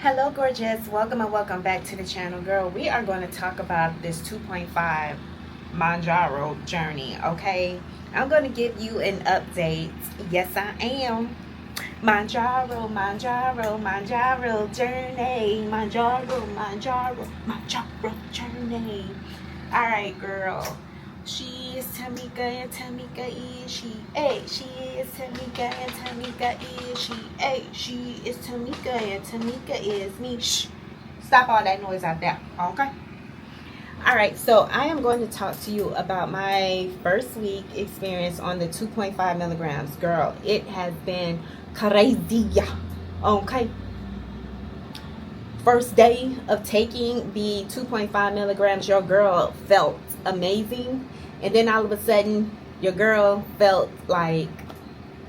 Hello, gorgeous. Welcome and welcome back to the channel, girl. We are going to talk about this 2.5 Mounjaro journey, okay? I'm going to give you an update. Yes, I am. Mounjaro journey. Mounjaro journey. All right, girl. She is Tamika and Tamika is she. Hey, she is Tamika and Tamika is she. Hey, she is Tamika and Tamika is me. Shh. Stop all that noise out there, okay? All right, so I am going to talk to you about my first week experience on the 2.5 milligrams. Girl, it has been crazy, okay? First day of taking the 2.5 milligrams, your girl felt amazing. And then all of a sudden, your girl felt like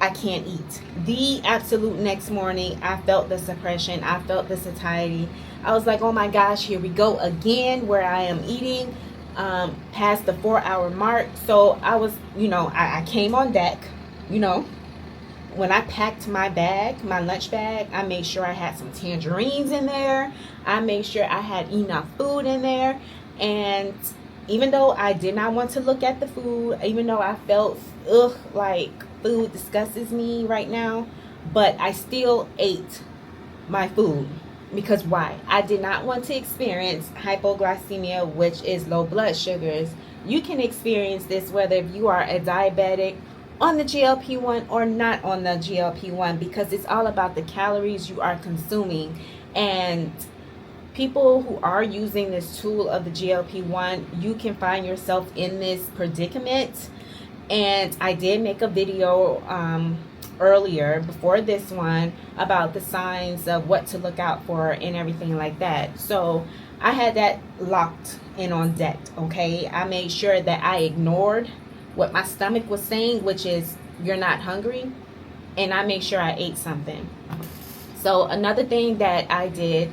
I can't eat. The absolute next morning, I felt the suppression. I felt the satiety. I was like, oh my gosh, here we go again, where I am eating past the 4-hour mark. So I was, I came on deck, when I packed my bag, my lunch bag, I made sure I had some tangerines in there. I made sure I had enough food in there. And even though I did not want to look at the food, even though I felt, like food disgusts me right now, but I still ate my food. Because why? I did not want to experience hypoglycemia, which is low blood sugars. You can experience this whether you are a diabetic, on the GLP-1 or not on the GLP-1, because it's all about the calories you are consuming. And people who are using this tool of the GLP-1, you can find yourself in this predicament. And I did make a video earlier before this one about the signs of what to look out for and everything like that. So I had that locked in on deck, okay? I made sure that I ignored what my stomach was saying, which is you're not hungry, and I made sure I ate something. So another thing that I did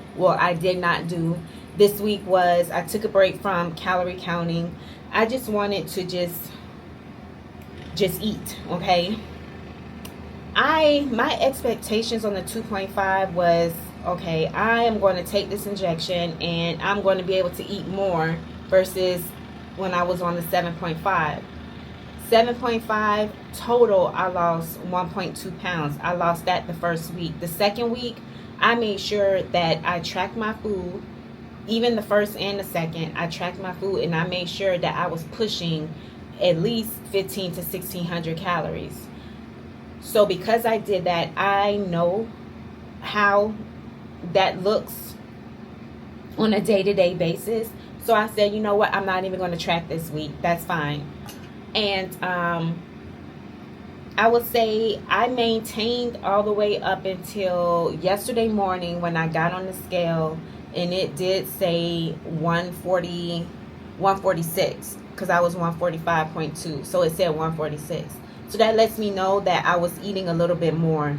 not do this week was I took a break from calorie counting. I just wanted to just eat, okay? My expectations on the 2.5 was, okay, I am going to take this injection and I'm going to be able to eat more versus when I was on the 7.5. 7.5 total, I lost 1.2 pounds. I lost that the first week. The second week, I made sure that I tracked my food. Even the first and the second, I tracked my food and I made sure that I was pushing at least 15 to 1600 calories. So because I did that, I know how that looks on a day-to-day basis. So I said, you know what, I'm not even going to track this week. That's fine. And I would say I maintained all the way up until yesterday morning when I got on the scale, and it did say 146 because I was 145.2, so it said 146. So that lets me know that I was eating a little bit more,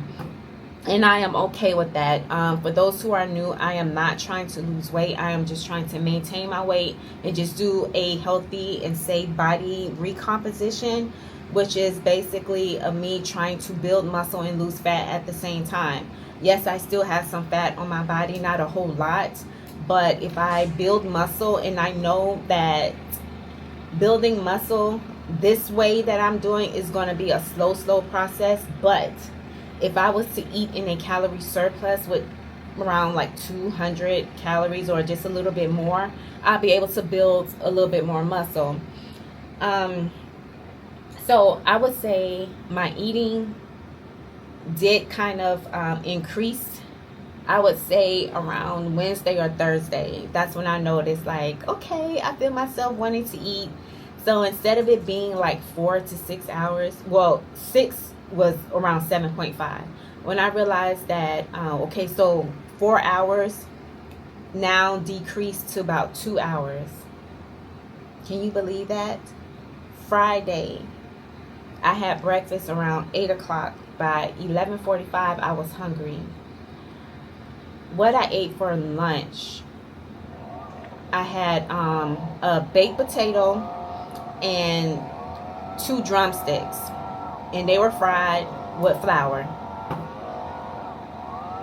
and I am okay with that. For those who are new, I am not trying to lose weight. I am just trying to maintain my weight and just do a healthy and safe body recomposition, which is basically me trying to build muscle and lose fat at the same time. Yes, I still have some fat on my body, not a whole lot, but if I build muscle, and I know that building muscle this way that I'm doing is going to be a slow process, but if I was to eat in a calorie surplus with around like 200 calories or just a little bit more, I'll be able to build a little bit more muscle. So I would say my eating did kind of increase. I would say around Wednesday or Thursday. That's when I noticed, like, okay, I feel myself wanting to eat. So instead of it being like 4 to 6 hours, well, 6 was around 7.5. When I realized that, okay, so 4 hours now decreased to about 2 hours. Can you believe that? Friday, I had breakfast around 8 o'clock. By 11:45, I was hungry. What I ate for lunch, I had a baked potato and 2 drumsticks, and they were fried with flour.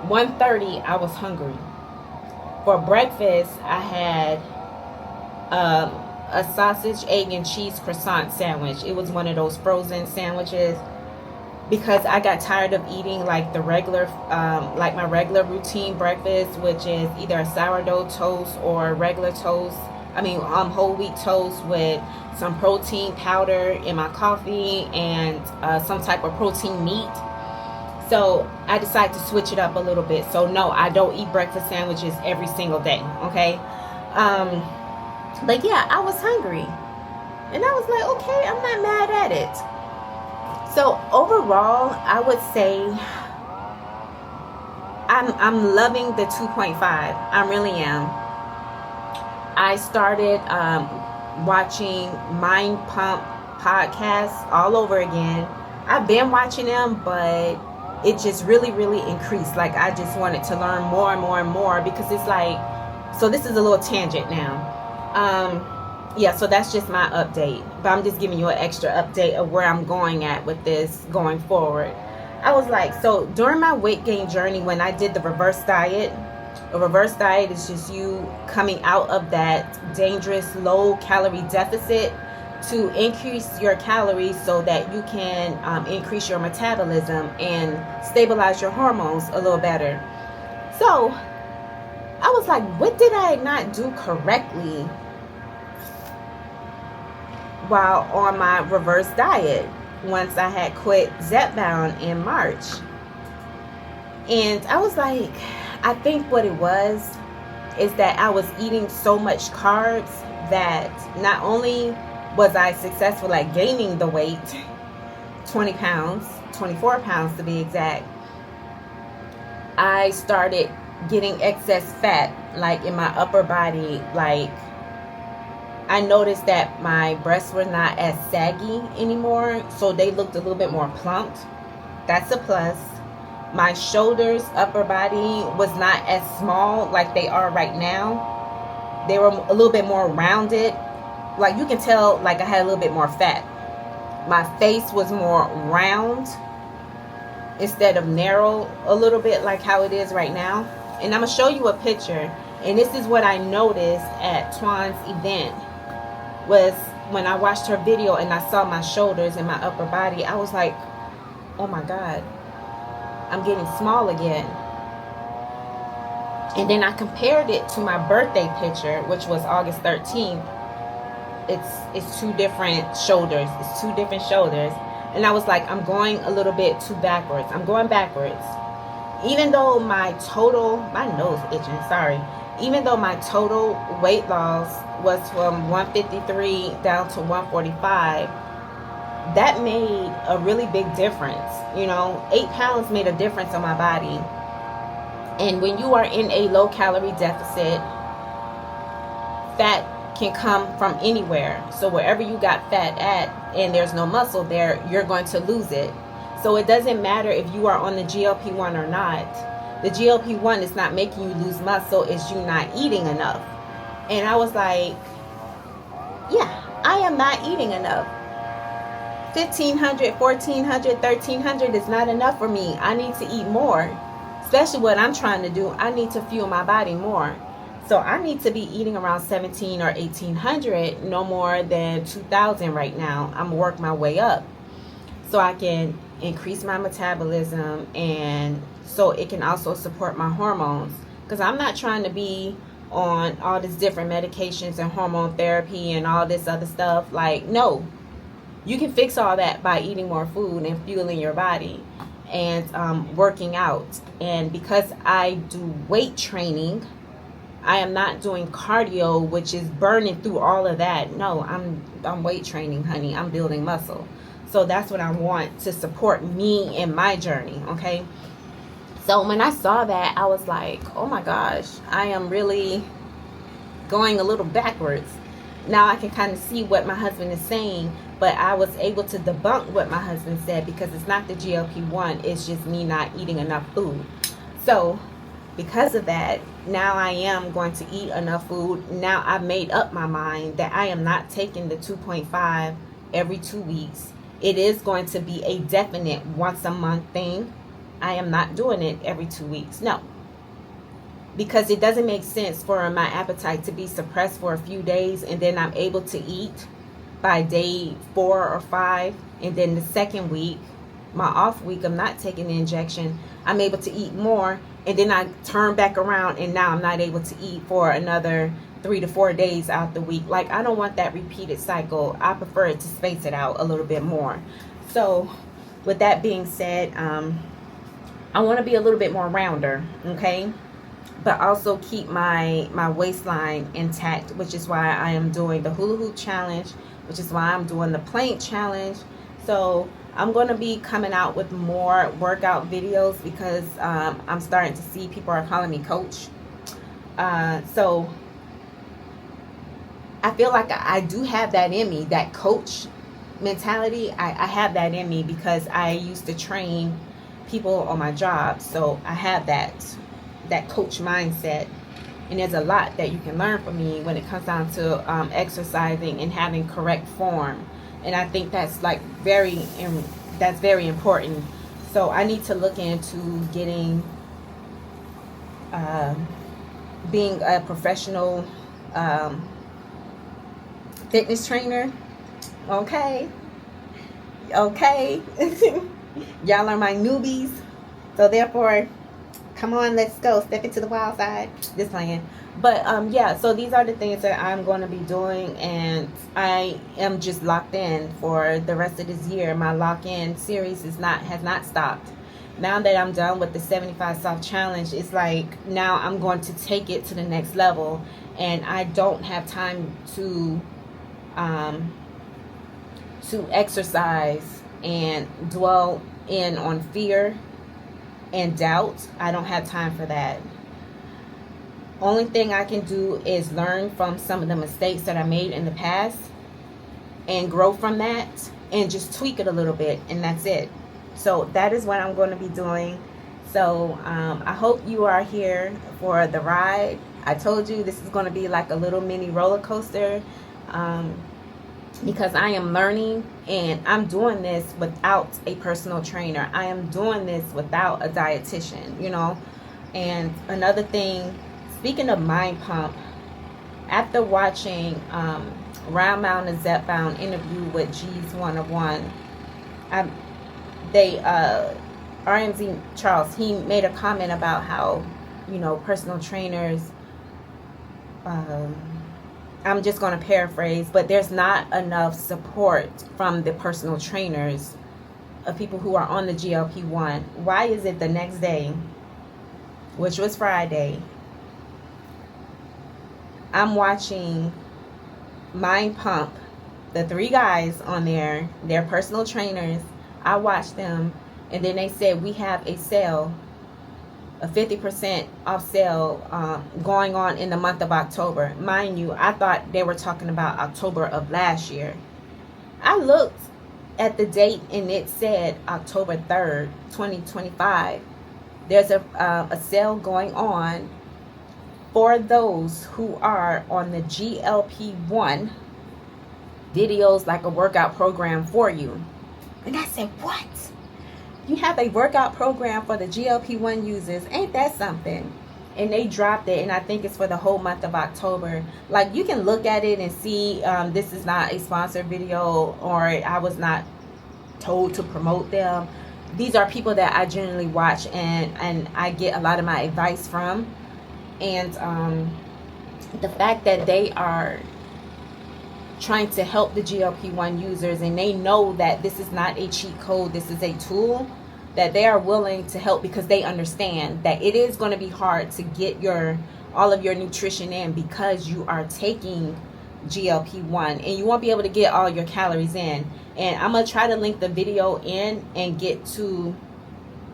1:30, I was hungry. For breakfast, I had um, a sausage, egg, and cheese croissant sandwich. It was one of those frozen sandwiches because I got tired of eating like the regular, like my regular routine breakfast, which is either a sourdough toast or regular toast. Whole wheat toast with some protein powder in my coffee and some type of protein meat. So I decided to switch it up a little bit. So no, I don't eat breakfast sandwiches every single day. Okay. But yeah, I was hungry. And I was like, okay, I'm not mad at it. So overall, I would say I'm loving the 2.5. I really am. I started watching Mind Pump podcasts all over again. I've been watching them, but it just really, really increased. Like, I just wanted to learn more and more and more because it's like, so this is a little tangent now. Yeah, so that's just my update. But I'm just giving you an extra update of where I'm going at with this going forward. I was like, so during my weight gain journey, when I did the reverse diet, a reverse diet is just you coming out of that dangerous low calorie deficit to increase your calories so that you can increase your metabolism and stabilize your hormones a little better. So I was like, what did I not do correctly while on my reverse diet once I had quit Zepbound in March? And I was like, I think what it was is that I was eating so much carbs that not only was I successful at gaining the weight, 20 pounds, 24 pounds to be exact, I started getting excess fat, like in my upper body. Like, I noticed that my breasts were not as saggy anymore, so they looked a little bit more plumped. That's a plus. My shoulders, upper body was not as small like they are right now. They were a little bit more rounded. Like, you can tell, like, I had a little bit more fat. My face was more round instead of narrow a little bit like how it is right now. And I'm going to show you a picture. And this is what I noticed at Twan's event. Was when I watched her video and I saw my shoulders and my upper body, I was like, oh my God, I'm getting small again. And then I compared it to my birthday picture, which was August 13th. It's two different shoulders. It's two different shoulders. And I was like, I'm going a little bit too backwards. I'm going backwards. Even though my nose itching, sorry. Even though my total weight loss was from 153 down to 145, that made a really big difference. 8 pounds made a difference on my body. And when you are in a low calorie deficit, fat can come from anywhere. So wherever you got fat at and there's no muscle there, you're going to lose it. So it doesn't matter if you are on the GLP-1 or not. The GLP-1 is not making you lose muscle, it's you not eating enough. And I was like, yeah, I am not eating enough. 1,500, 1,400, 1,300 is not enough for me. I need to eat more. Especially what I'm trying to do, I need to fuel my body more. So I need to be eating around 1,700 or 1,800, no more than 2,000 right now. I'm gonna work my way up so I can increase my metabolism, and so it can also support my hormones. Because I'm not trying to be on all these different medications and hormone therapy and all this other stuff. Like, no. You can fix all that by eating more food and fueling your body and working out. And because I do weight training, I am not doing cardio, which is burning through all of that. No, I'm weight training, honey. I'm building muscle. So that's what I want to support me in my journey, okay? So when I saw that, I was like, oh my gosh, I am really going a little backwards. Now I can kind of see what my husband is saying, but I was able to debunk what my husband said because it's not the GLP-1, it's just me not eating enough food. So because of that, now I am going to eat enough food. Now I've made up my mind that I am not taking the 2.5 every 2 weeks. It is going to be a definite once a month thing. I am not doing it every 2 weeks. No. because it doesn't make sense for my appetite to be suppressed for a few days and then I'm able to eat by day 4 or 5, and then the second week, my off week of not taking the injection, I'm able to eat more, and then I turn back around and now I'm not able to eat for another 3 to 4 days out the week. Like, I don't want that repeated cycle. I prefer it to space it out a little bit more. So with that being said, I want to be a little bit more rounder, okay, but also keep my waistline intact, which is why I am doing the hula hoop challenge, which is why I'm doing the plank challenge. So I'm going to be coming out with more workout videos because I'm starting to see people are calling me coach. So I feel like I do have that in me, that coach mentality. I have that in me because I used to train people on my job. So I have that coach mindset. And there's a lot that you can learn from me when it comes down to exercising and having correct form. And I think that's like very important. So I need to look into getting, being a professional fitness trainer. Okay. Y'all are my newbies. So therefore, come on, let's go. Step into the wild side. Just playing. But yeah, so these are the things that I'm going to be doing, and I am just locked in for the rest of this year. My lock-in series has not stopped. Now that I'm done with the 75 soft challenge, it's like now I'm going to take it to the next level, and I don't have time to exercise and dwell in on fear and doubt. I don't have time for that. Only thing I can do is learn from some of the mistakes that I made in the past and grow from that and just tweak it a little bit, and that's it. So that is what I'm going to be doing. So I hope you are here for the ride. I told you this is going to be like a little mini roller coaster, because I am learning, and I'm doing this without a personal trainer. I am doing this without a dietitian, you know. And another thing, speaking of Mind Pump, after watching Round Mound and Zepbound interview with G's 101, RMZ Charles, he made a comment about how, you know, personal trainers, I'm just going to paraphrase, but there's not enough support from the personal trainers of people who are on the GLP-1. Why is it the next day, which was Friday, I'm watching Mind Pump, the 3 guys on there, they're personal trainers. I watched them, and then they said we have a sale, a 50% off sale going on in the month of October. Mind you, I thought they were talking about October of last year. I looked at the date and it said October 3rd, 2025. There's a sale going on for those who are on the GLP-1 videos, like a workout program for you. And I said, what? You have a workout program for the GLP-1 users? Ain't that something? And they dropped it, and I think it's for the whole month of October. Like, you can look at it and see this is not a sponsored video, or I was not told to promote them. These are people that I generally watch and I get a lot of my advice from. And the fact that they are trying to help the GLP-1 users, and they know that this is not a cheat code, this is a tool, that they are willing to help because they understand that it is going to be hard to get all of your nutrition in because you are taking GLP-1, and you won't be able to get all your calories in. And I'm going to try to link the video in and get to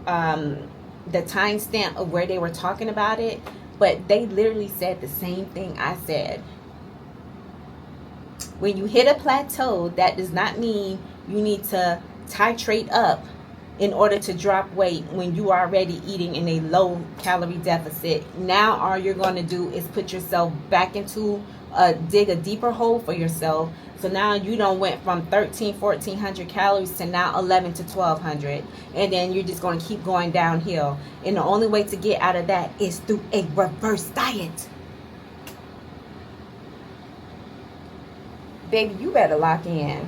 the timestamp of where they were talking about it. But they literally said the same thing I said. When you hit a plateau, that does not mean you need to titrate up in order to drop weight when you are already eating in a low calorie deficit. Now all you're going to do is put yourself back into dig a deeper hole for yourself. So now you don't went from 1400 calories to now 11 to 1200, and then you're just going to keep going downhill. And the only way to get out of that is through a reverse diet. Baby, you better lock in.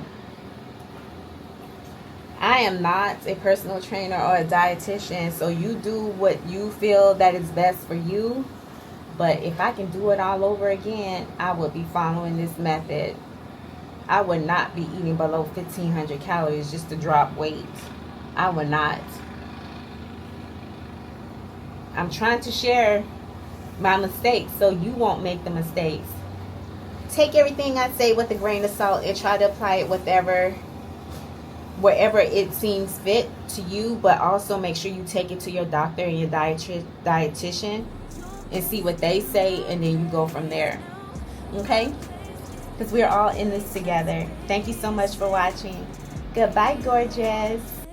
I am not a personal trainer or a dietitian, so you do what you feel that is best for you. But if I can do it all over again, I would be following this method. I would not be eating below 1500 calories just to drop weight. I would not. I'm trying to share my mistakes so you won't make the mistakes. Take everything I say with a grain of salt and try to apply it wherever it seems fit to you, but also make sure you take it to your doctor and your dietitian and see what they say, and then you go from there. Okay? Because we're all in this together. Thank you so much for watching. Goodbye, gorgeous.